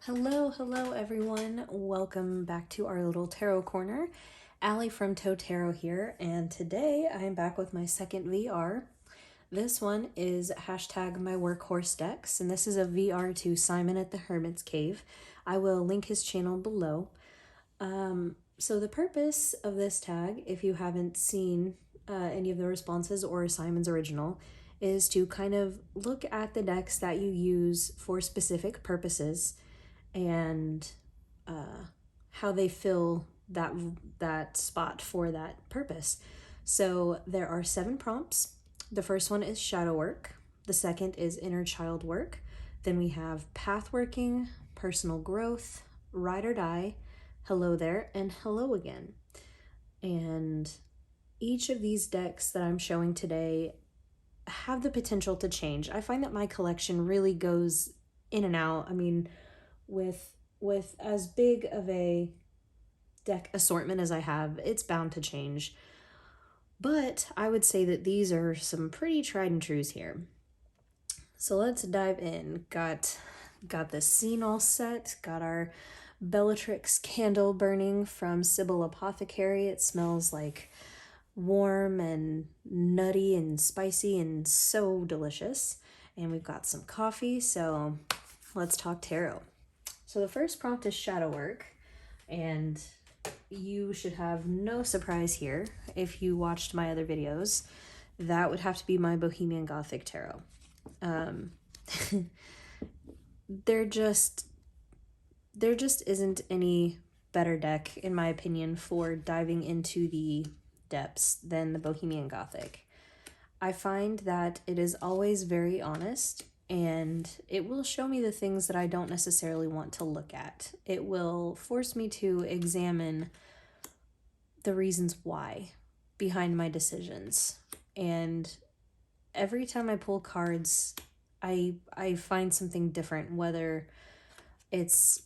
Hello everyone. Welcome back to our little tarot corner. Allie from Toe Tarot here, and today I am back with my second VR. This one is hashtag my workhorse decks, and this is a VR to Simon at the Hermit's Cave. I will link his channel below. So the purpose of this tag, if you haven't seen any of the responses or Simon's original, is to kind of look at the decks that you use for specific purposes and how they fill that spot for that purpose. So there are 7 prompts. The first one is shadow work. The second is inner child work. Then we have pathworking, personal growth, ride or die, hello there, and hello again. And each of these decks that I'm showing today have the potential to change. I find that my collection really goes in and out. I mean, with as big of a deck assortment as I have, it's bound to change. But I would say that these are some pretty tried and trues here. So let's dive in. Got the scene all set. Got our Bellatrix candle burning from Sybil Apothecary. It smells like warm and nutty and spicy and so delicious. And we've got some coffee, so let's talk tarot. So the first prompt is shadow work, and you should have no surprise here if you watched my other videos. That would have to be my Bohemian Gothic tarot. There just isn't any better deck, in my opinion, for diving into the depths than the Bohemian Gothic. I find that it is always very honest, and it will show me the things that I don't necessarily want to look at. It will force me to examine the reasons why behind my decisions. And every time I pull cards, I find something different, whether it's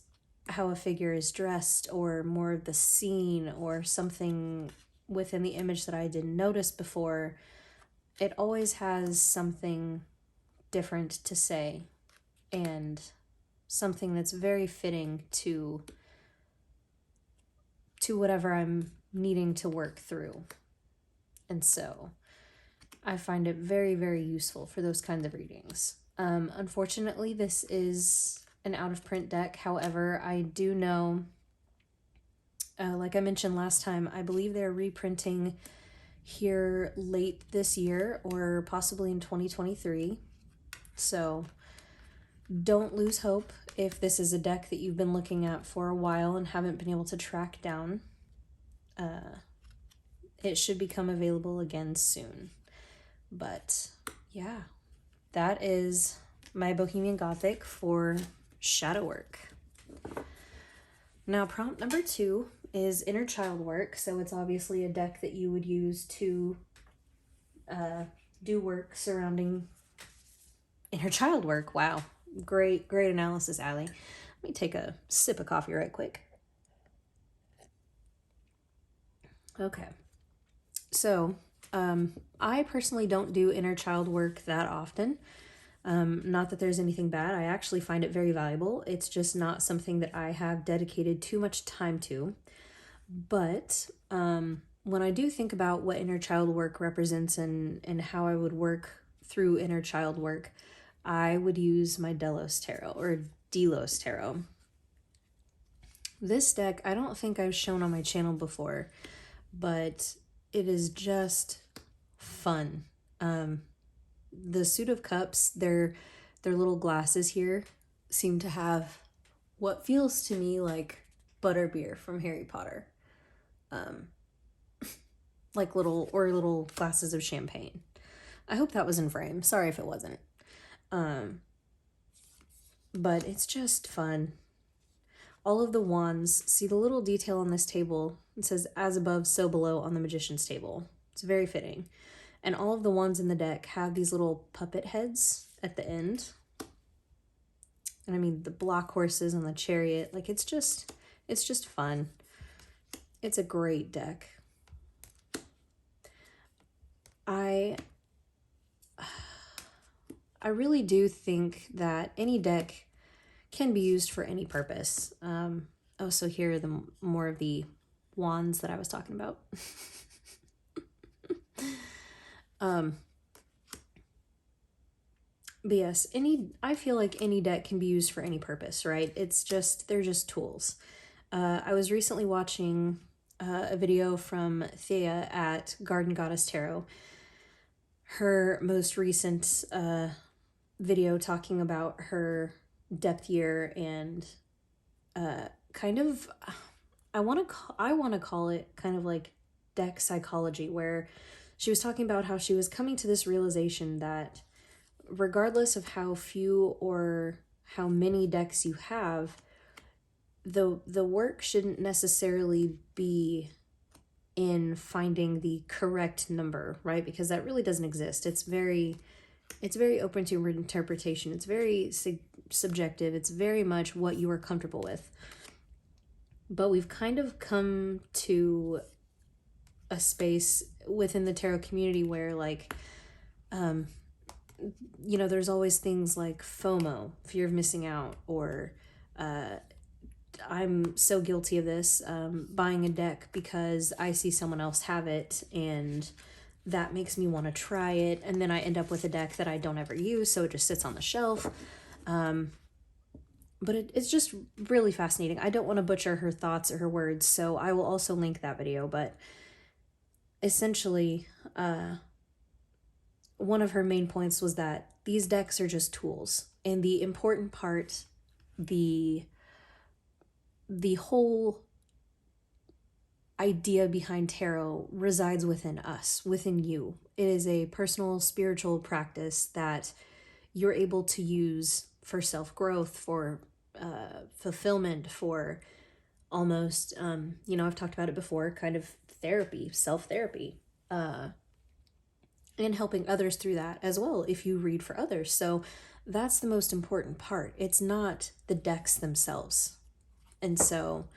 how a figure is dressed or more of the scene or something within the image that I didn't notice before. It always has something different to say and something that's very fitting to whatever I'm needing to work through. And so I find it very, very useful for those kinds of readings. Unfortunately, this is an out-of-print deck. However, I do know, like I mentioned last time, I believe they're reprinting here late this year or possibly in 2023. So don't lose hope if this is a deck that you've been looking at for a while and haven't been able to track down. It should become available again soon. But yeah, that is my Bohemian Gothic for shadow work. Now, prompt number 2 is inner child work. So it's obviously a deck that you would use to do work surrounding inner child work. Wow. Great analysis, Allie. Let me take a sip of coffee right quick. Okay. So, I personally don't do inner child work that often. Not that there's anything bad. I actually find it very valuable. It's just not something that I have dedicated too much time to. But when I do think about what inner child work represents and how I would work through inner child work, I would use my Delos Tarot or Delos Tarot. This deck, I don't think I've shown on my channel before, but it is just fun. The Suit of Cups, their little glasses here seem to have what feels to me like butterbeer from Harry Potter. Like little glasses of champagne. I hope that was in frame. Sorry if it wasn't. But it's just fun. All of the wands, see the little detail on this table. It says as above, so below on the magician's table. It's very fitting. And all of the wands in the deck have these little puppet heads at the end. And I mean, the block horses on the chariot, like it's just fun. It's a great deck. I really do think that any deck can be used for any purpose. Oh, so here are the more of the wands that I was talking about. But yes, I feel like any deck can be used for any purpose, right? They're just tools. I was recently watching a video from Theia at Garden Goddess Tarot. Her most recent video talking about her depth year and kind of, I want to call it kind of like deck psychology, where she was talking about how she was coming to this realization that regardless of how few or how many decks you have, the work shouldn't necessarily be in finding the correct number, right? Because that really doesn't exist. It's very open to interpretation. It's very subjective. It's very much what you are comfortable with. But we've kind of come to a space within the tarot community where, like, you know, there's always things like FOMO, fear of missing out, or I'm so guilty of this, buying a deck because I see someone else have it and that makes me want to try it, and then I end up with a deck that I don't ever use, so it just sits on the shelf. But it's just really fascinating. I don't want to butcher her thoughts or her words, so I will also link that video, but essentially, one of her main points was that these decks are just tools, and the important part, the whole idea behind tarot resides within us, within you. It is a personal spiritual practice that you're able to use for self-growth, for fulfillment, for almost, you know, I've talked about it before, kind of therapy, self-therapy, and helping others through that as well if you read for others. So that's the most important part. It's not the decks themselves. And so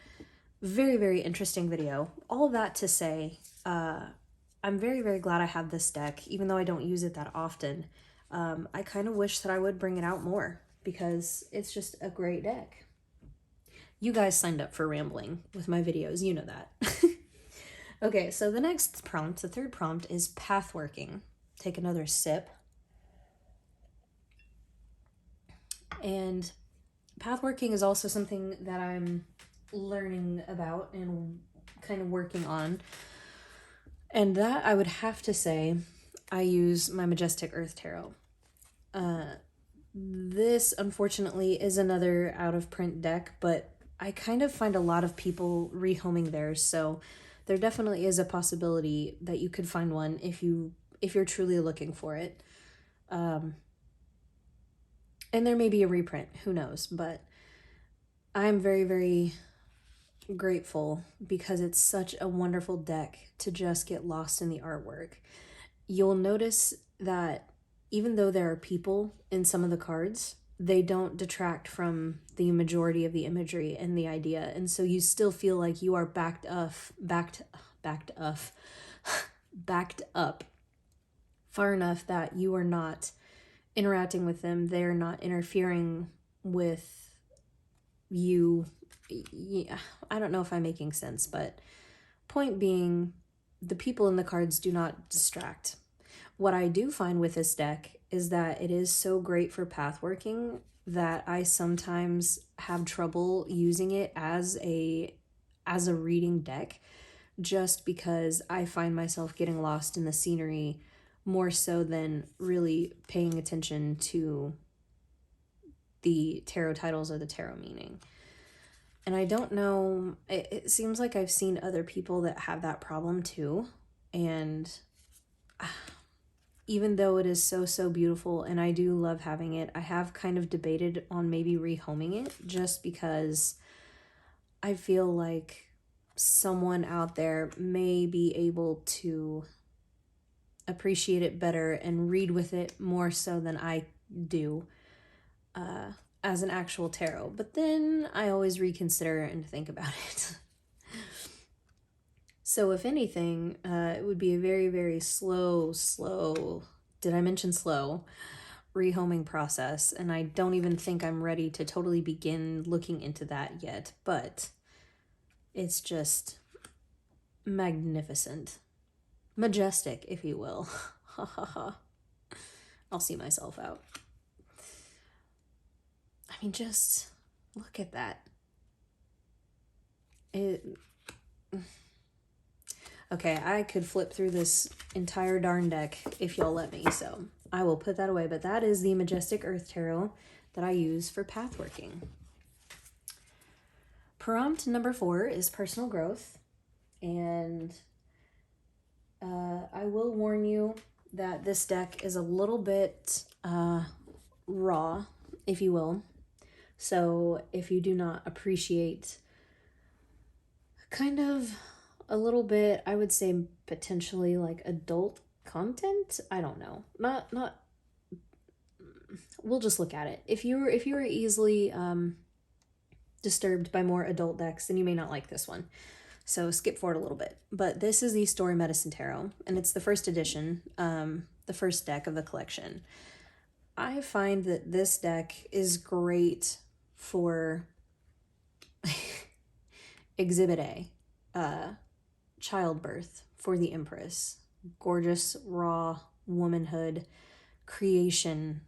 very, very interesting video. All that to say, I'm very, very glad I have this deck, even though I don't use it that often. I kind of wish that I would bring it out more because it's just a great deck. You guys signed up for rambling with my videos, you know that. Okay, so the next prompt, the third prompt, is Pathworking. Take another sip. And Pathworking is also something that I'm learning about and kind of working on. And that, I would have to say, I use my Majestic Earth Tarot. This, unfortunately, is another out-of-print deck, but I kind of find a lot of people rehoming theirs, so there definitely is a possibility that you could find one if you're truly looking for it. And there may be a reprint, who knows, but I'm very, very grateful because it's such a wonderful deck to just get lost in the artwork. You'll notice that even though there are people in some of the cards, they don't detract from the majority of the imagery and the idea, and so you still feel like you are backed up far enough that you are not interacting with them, they're not interfering with you. Yeah, I don't know if I'm making sense, but point being, the people in the cards do not distract. What I do find with this deck is that it is so great for pathworking that I sometimes have trouble using it as a reading deck, just because I find myself getting lost in the scenery more so than really paying attention to the tarot titles or the tarot meaning. And I don't know, it seems like I've seen other people that have that problem too. And even though it is so, so beautiful and I do love having it, I have kind of debated on maybe rehoming it just because I feel like someone out there may be able to appreciate it better and read with it more so than I do as an actual tarot. But then I always reconsider and think about it. So if anything, it would be a very, very slow, did I mention slow, rehoming process, and I don't even think I'm ready to totally begin looking into that yet, but it's just magnificent. Majestic, if you will. Ha ha ha. I'll see myself out. I mean, just look at that. Okay, I could flip through this entire darn deck if y'all let me, so I will put that away. But that is the Majestic Earth Tarot that I use for pathworking. Prompt number 4 is personal growth, and I will warn you that this deck is a little bit raw, if you will. So if you do not appreciate kind of a little bit, I would say potentially like adult content, I don't know. Not we'll just look at it. If you were easily disturbed by more adult decks, then you may not like this one. So skip forward a little bit. But this is the Story Medicine Tarot, and it's the first edition, the first deck of the collection. I find that this deck is great for Exhibit A, childbirth for the Empress. Gorgeous, raw womanhood, creation.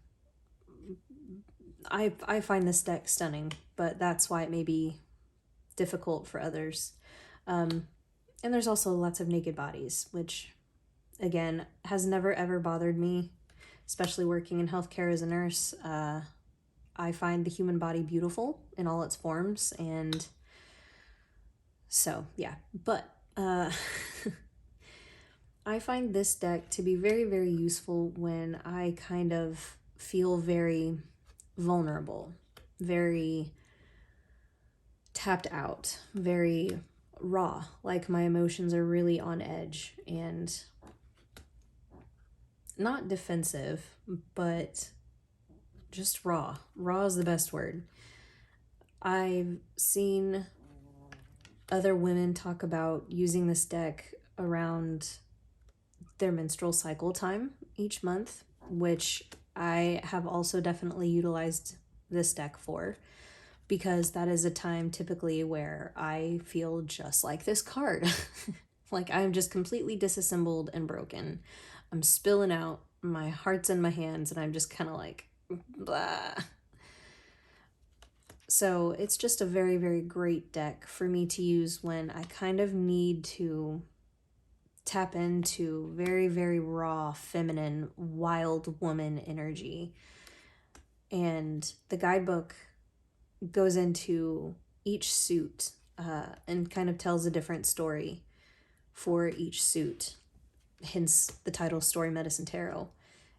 I find this deck stunning, but that's why it may be difficult for others. And there's also lots of naked bodies, which, again, has never ever bothered me, especially working in healthcare as a nurse. I find the human body beautiful in all its forms, and so, yeah. But I find this deck to be very, very useful when I kind of feel very vulnerable, very tapped out, very raw, like my emotions are really on edge and not defensive, but just raw. Raw is the best word. I've seen other women talk about using this deck around their menstrual cycle time each month, which I have also definitely utilized this deck for, because that is a time typically where I feel just like this card. Like I'm just completely disassembled and broken. I'm spilling out, my heart's in my hands, and I'm just kind of like, blah. So it's just a very, very great deck for me to use when I kind of need to tap into very, very raw, feminine, wild woman energy. And the guidebook goes into each suit and kind of tells a different story for each suit, hence the title Story Medicine Tarot.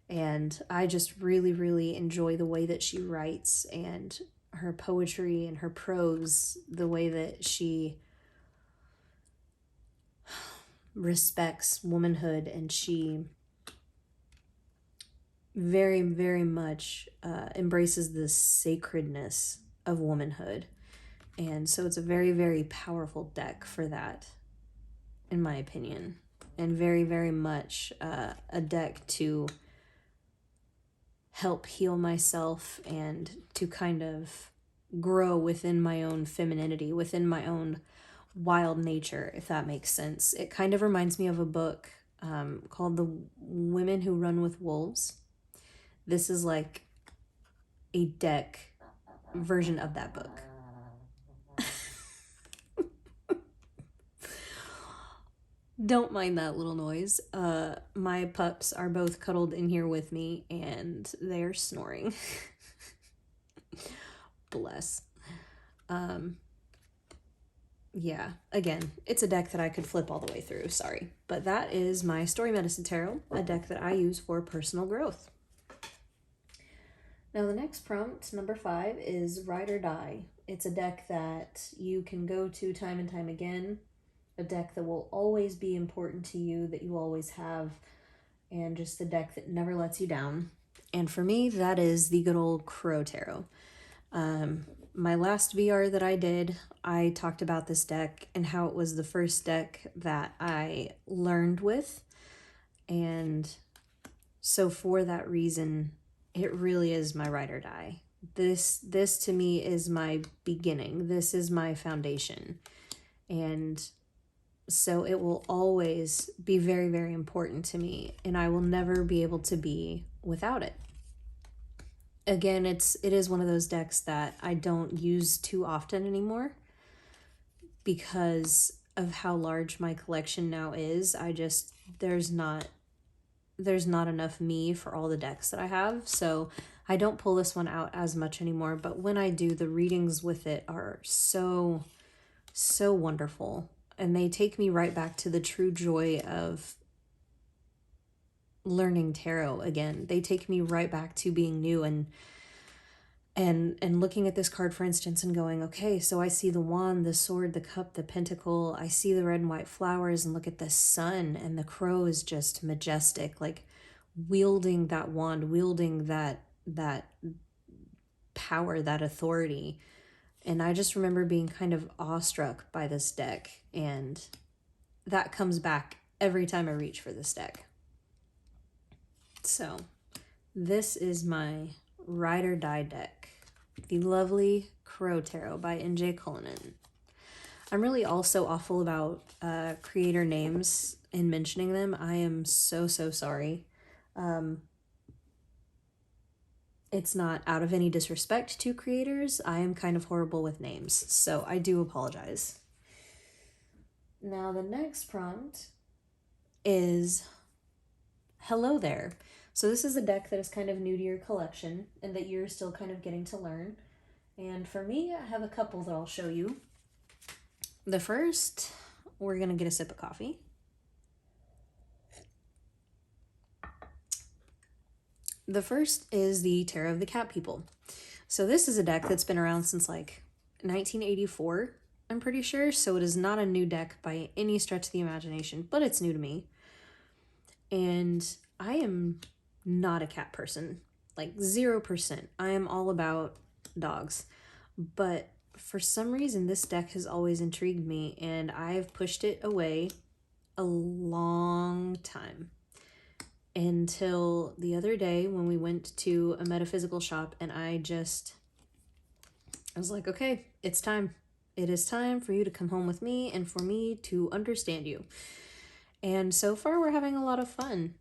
And I just really, really enjoy the way that she writes and her poetry and her prose, the way that she respects womanhood, and she very, very much embraces the sacredness of womanhood. And so it's a very, very powerful deck for that, in my opinion, and very, very much a deck to help heal myself and to kind of grow within my own femininity, within my own wild nature, if that makes sense. It kind of reminds me of a book called The Women Who Run with Wolves. This is like a deck version of that book. Don't mind that little noise. My pups are both cuddled in here with me, and they're snoring. Bless. Yeah, again, it's a deck that I could flip all the way through, sorry. But that is my Story Medicine Tarot, a deck that I use for personal growth. Now the next prompt, number 5, is Ride or Die. It's a deck that you can go to time and time again, a deck that will always be important to you, that you always have, and just a deck that never lets you down. And for me, that is the good old Crow Tarot. My last VR that I did, I talked about this deck and how it was the first deck that I learned with. And so for that reason, it really is my ride or die. This to me is my beginning. This is my foundation. And so it will always be very, very important to me, and I will never be able to be without it. Again, it is one of those decks that I don't use too often anymore because of how large my collection now is. There's not enough me for all the decks that I have, so I don't pull this one out as much anymore. But when I do, the readings with it are so wonderful, and they take me right back to the true joy of learning tarot again. They take me right back to being new and looking at this card, for instance, and going, okay, so I see the wand, the sword, the cup, the pentacle, I see the red and white flowers, and look at the sun, and the crow is just majestic, like wielding that wand, wielding that power, that authority. And I just remember being kind of awestruck by this deck, and that comes back every time I reach for this deck. So this is my Ride or Die deck, the lovely Crow Tarot by NJ Cullinan. I'm really also awful about creator names and mentioning them. I am so sorry. It's not out of any disrespect to creators. I am kind of horrible with names, so I do apologize. Now the next prompt is Hello There. So this is a deck that is kind of new to your collection and that you're still kind of getting to learn. And for me, I have a couple that I'll show you. The first, we're going to get a sip of coffee. The first is the Tarot of the Cat People. So this is a deck that's been around since like 1984, I'm pretty sure. So it is not a new deck by any stretch of the imagination, but it's new to me. And I am not a cat person, like 0%. I am all about dogs. But for some reason, this deck has always intrigued me, and I've pushed it away a long time. Until the other day when we went to a metaphysical shop, and I was like, okay, it's time. It is time for you to come home with me and for me to understand you. And so far we're having a lot of fun.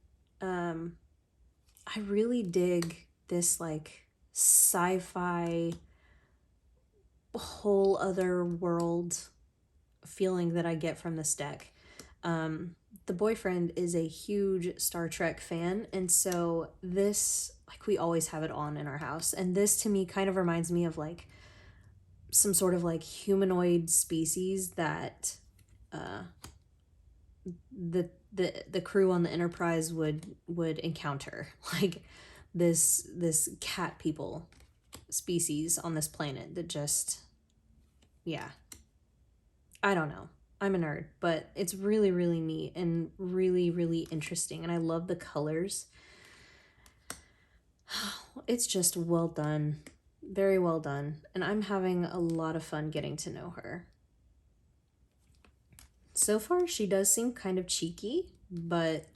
I really dig this like sci-fi whole other world feeling that I get from this deck. The boyfriend is a huge Star Trek fan, and so this, like, we always have it on in our house, and this to me kind of reminds me of like some sort of like humanoid species that the crew on the Enterprise would encounter, like this cat people species on this planet that just, yeah, I don't know. I'm a nerd, but it's really, really neat and really, really interesting. And I love the colors. It's just well done. Very well done. And I'm having a lot of fun getting to know her. So far, she does seem kind of cheeky, but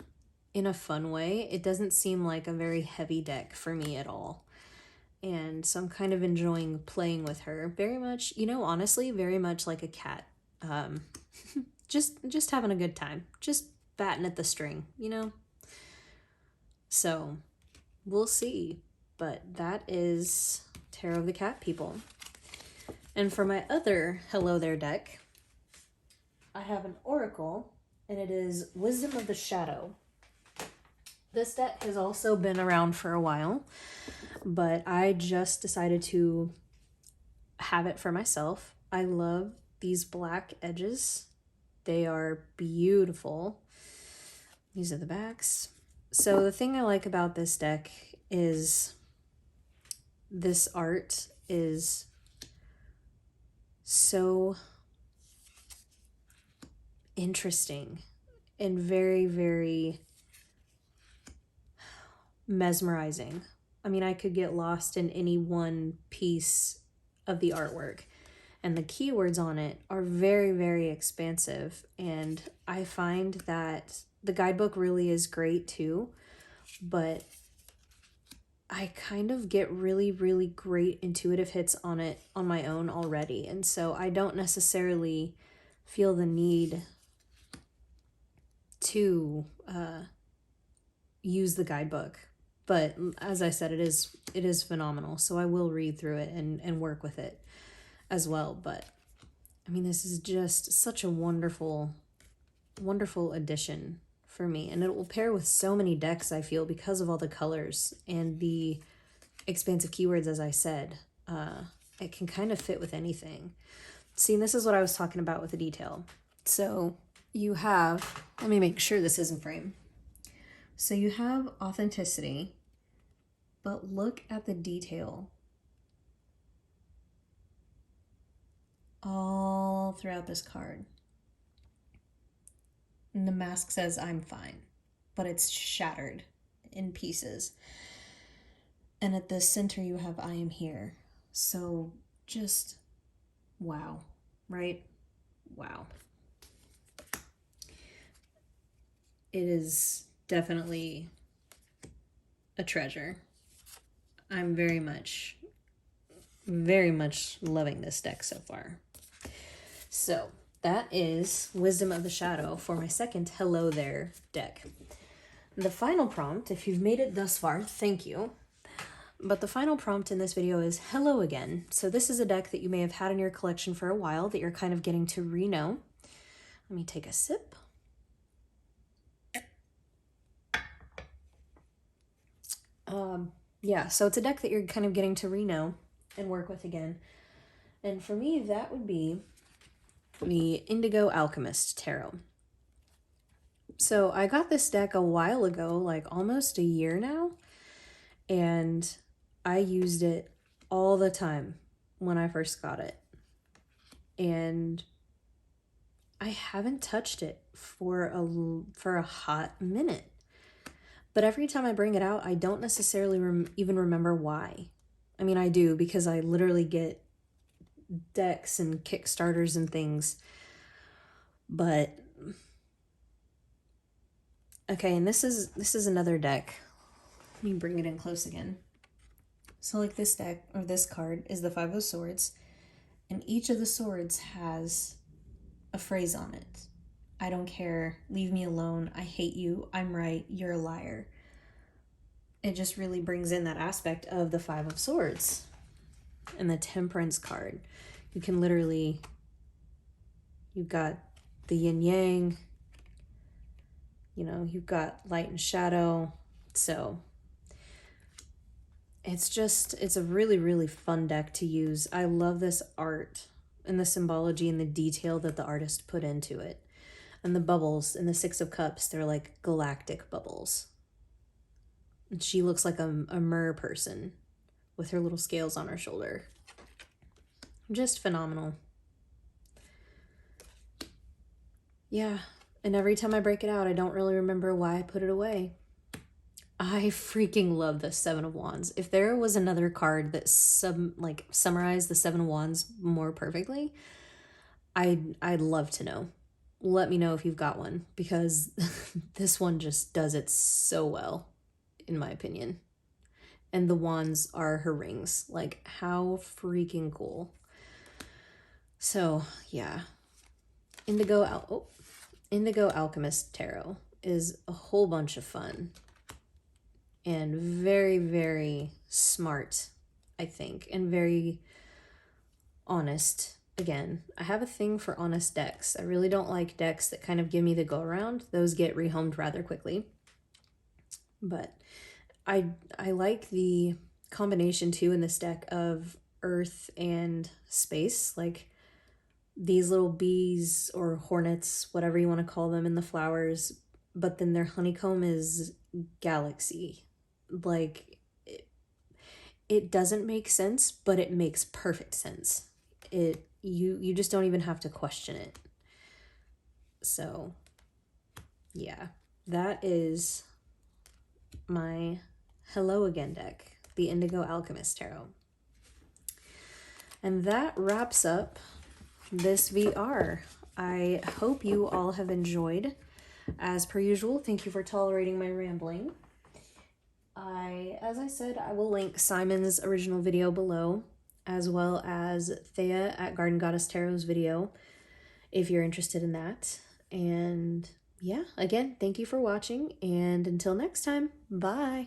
in a fun way. It doesn't seem like a very heavy deck for me at all. And so I'm kind of enjoying playing with her. Very much, honestly, very much like a cat. Just having a good time, just batting at the string, So we'll see, but that is Tarot of the Cat People. And for my other Hello There deck, I have an Oracle, and it is Wisdom of the Shadow. This deck has also been around for a while, but I just decided to have it for myself. I love these black edges. They are beautiful. These are the backs. So the thing I like about this deck is this art is so interesting and very, very mesmerizing. I mean, I could get lost in any one piece of the artwork. And the keywords on it are very, very expansive. And I find that the guidebook really is great too. But I kind of get really, really great intuitive hits on it on my own already. And so I don't necessarily feel the need to use the guidebook. But as I said, it is phenomenal. So I will read through it and work with it as well. But I mean, this is just such a wonderful, wonderful addition for me. And it will pair with so many decks, I feel, because of all the colors and the expansive keywords, as I said. It can kind of fit with anything. See, and this is what I was talking about with the detail. So you have, let me make sure this is in frame. So you have authenticity, but look at the detail all throughout this card. And the mask says, I'm fine, but it's shattered in pieces. And at the center you have, I am here. So just, wow, right? Wow. It is definitely a treasure. I'm very much loving this deck so far. So that is Wisdom of the Shadow for my second Hello There deck. The final prompt, if you've made it thus far, thank you. But the final prompt in this video is Hello Again. So this is a deck that you may have had in your collection for a while that you're kind of getting to re-know. Let me take a sip. Yeah, so it's a deck that you're kind of getting to re-know and work with again. And for me, that would be the Indigo Alchemist Tarot. So I got this deck a while ago, like almost a year now, and I used it all the time when I first got it. And I haven't touched it for a hot minute. But every time I bring it out, I don't necessarily even remember why. I mean, I do, because I literally get decks and Kickstarters and things. But okay, and this is another deck. Let me bring it in close again. So like this deck, or this card, is the Five of Swords, and each of the swords has a phrase on it. I don't care, leave me alone, I hate you, I'm right, you're a liar. It just really brings in that aspect of the Five of Swords. And the Temperance card. You can literally, you've got the yin yang, you know, you've got light and shadow. So it's a really, really fun deck to use. I love this art and the symbology and the detail that the artist put into it. And the bubbles in the Six of Cups, they're like galactic bubbles. And she looks like a mer person with her little scales on her shoulder. Just phenomenal. Yeah, and every time I break it out, I don't really remember why I put it away. I freaking love the Seven of Wands. If there was another card that summarized the Seven of Wands more perfectly, I'd love to know. Let me know if you've got one, because this one just does it so well, in my opinion. And the wands are her rings. Like, how freaking cool. So, yeah. Indigo Alchemist Tarot is a whole bunch of fun. And very, very smart, I think. And very honest. Again, I have a thing for honest decks. I really don't like decks that kind of give me the go around. Those get rehomed rather quickly. But I like the combination too in this deck of earth and space. Like these little bees or hornets, whatever you want to call them, in the flowers. But then their honeycomb is galaxy. Like it doesn't make sense, but it makes perfect sense. You just don't even have to question it. So yeah, that is my Hello Again deck, the Indigo Alchemist Tarot. And that wraps up this VR. I hope you all have enjoyed. As per usual, thank you for tolerating my rambling. As I said, I will link Simon's original video below, as well as Theia at Garden Goddess Tarot's video, if you're interested in that. And yeah, again, thank you for watching, and until next time, bye!